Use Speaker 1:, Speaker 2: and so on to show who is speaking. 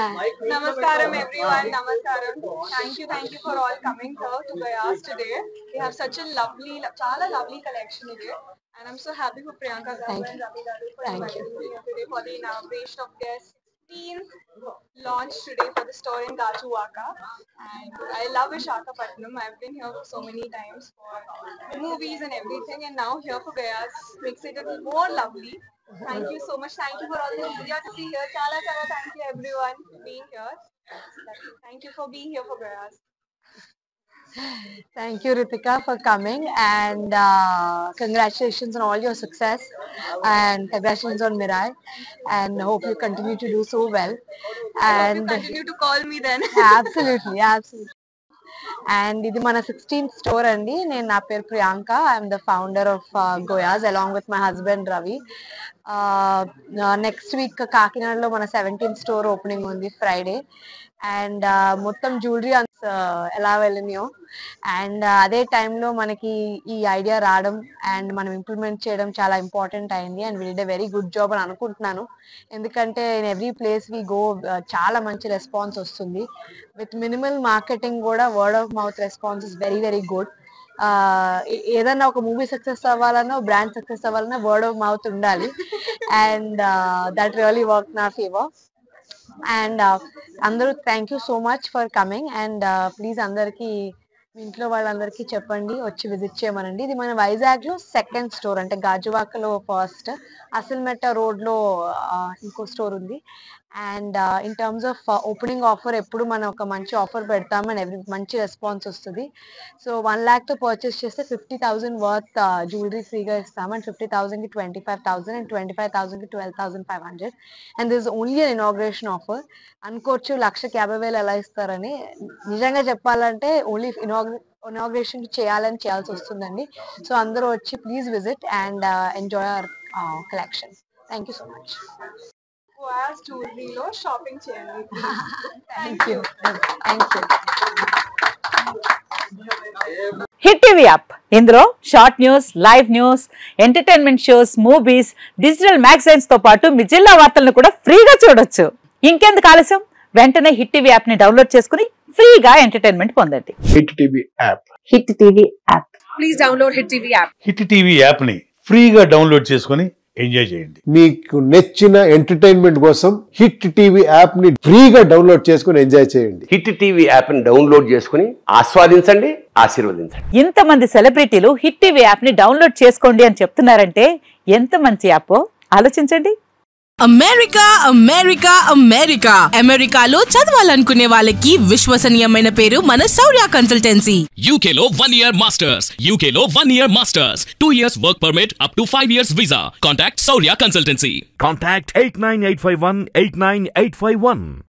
Speaker 1: Namaskaram everyone, namaskaram. Thank you for all coming here to Gayas today. We have such a chala lovely collection today. And I'm so happy for Priyanka Garu and Ravi Garu for inviting me here today for the inauguration of their 16th launch today for the store in Gajuwaka. And I love Visakhapatnam. I've been here so many times for movies and everything, and now here for Gayas makes it a little more lovely. Thank you so much. Thank you for all the media to be here. Chala thank you everyone for being here. Thank you for being here for Gayas.
Speaker 2: Thank you, Ritika, for coming, and congratulations on all your success, and congratulations on Mirai, and hope you continue to do so well.
Speaker 1: And hope you continue to call me then.
Speaker 2: Absolutely. And ఇది మన 16th store అండి. నేను నా పేరు Priyanka. I'm the founder of గోయాస్ along with my husband Ravi. Next week కాకినాడలో మన 17th store opening ఉంది Friday. And మొత్తం జ్యువెలరీ ఎలా వెళ్ళినాయో, అండ్ అదే టైంలో మనకి ఈ ఐడియా రావడం అండ్ మనం ఇంప్లిమెంట్ చేయడం చాలా ఇంపార్టెంట్ అయింది. And we did a very good job అని అనుకుంటున్నాను. ఎందుకంటే in every place we go చాలా మంచి రెస్పాన్స్ వస్తుంది. విత్ మినిమల్ మార్కెటింగ్ కూడా word of mouth response is very very good. ఏదన్నా ఒక మూవీ సక్సెస్ అవ్వాలన్నా, బ్రాండ్ సక్సెస్ అవ్వాలన్నా వర్డ్ ఆఫ్ మౌత్ ఉండాలి. And that really work in our favour. And అందరూ thank you so much for coming. And please అందరికి మీ ఇంట్లో వాళ్ళందరికీ చెప్పండి, వచ్చి విజిట్ చేయమనండి. ఇది మన వైజాగ్ లో 2nd స్టోర్, అంటే గాజువాకలో ఫస్ట్, అసల్మెట్ట రోడ్ లో ఇంకో స్టోర్ ఉంది. And in terms of opening offer ఎప్పుడు మనం ఒక మంచి ఆఫర్ పెడతాం అండ్ మంచి రెస్పాన్స్ వస్తుంది. సో 1 lakh తో పర్చేస్ చేస్తే 50,000 వర్త్ జ్యువెలరీ ఫ్రీగా ఇస్తాం. అండ్ 50,000 కి 25,000 అండ్ 25,000 కి 12,500. And this only an inauguration offer. అనుకోవచ్చు 1,50,000 ఎలా ఇస్తారని. నిజంగా చెప్పాలంటే ఓన్లీ ఇనాగ్రేషన్ చేయాల్సి వస్తుందండి. సో అందరూ వచ్చి please visit and enjoy our collection. Thank you so much.
Speaker 1: Gayas jewelry lo shopping cheyandi.
Speaker 2: Thank you.
Speaker 3: Hit TV app, ఇందులో short news, live news, entertainment shows, movies, digital magazines తో పాటు మీ జిల్లా వార్తలను కూడా ఫ్రీగా చూడొచ్చు. ఇంకెందుకు ఆలస్యం, వెంటనే హిట్ టీవీ యాప్ ని డౌన్లోడ్ చేసుకుని ఫ్రీగా ఎంటర్టైన్మెంట్ పొందండి.
Speaker 4: Hit TV app.
Speaker 3: Hit TV app.
Speaker 5: Please download hit TV app.
Speaker 6: Hit TV app ని ఫ్రీగా డౌన్లోడ్ చేసుకుని ఎంజాయ్ చేయండి.
Speaker 4: మీకు నచ్చిన ఎంటర్టైన్మెంట్ కోసం హిట్ టీవీ యాప్ ని ఫ్రీగా డౌన్లోడ్ చేసుకుని ఎంజాయ్ చేయండి.
Speaker 7: హిట్ టీవీ యాప్ ని డౌన్లోడ్ చేసుకుని ఆస్వాదించండి, ఆశీర్వదించండి.
Speaker 3: ఇంతమంది సెలబ్రిటీలు హిట్ టీవీ యాప్ ని డౌన్లోడ్ చేసుకోండి అని చెప్తున్నారంటే ఎంత మంచి యాప్ ఆలోచించండి.
Speaker 5: అమెరికాలో చదవాలనుకునే వాళ్ళకి విశ్వసనీయమైన పేరు మన శౌర్య కన్సల్టెన్సీ.
Speaker 8: UK లో 1 year masters, UK లో 1 year masters, 2 years work permit up to 5 years visa. Contact Saurya Consultancy.
Speaker 9: Contact 89851 89851.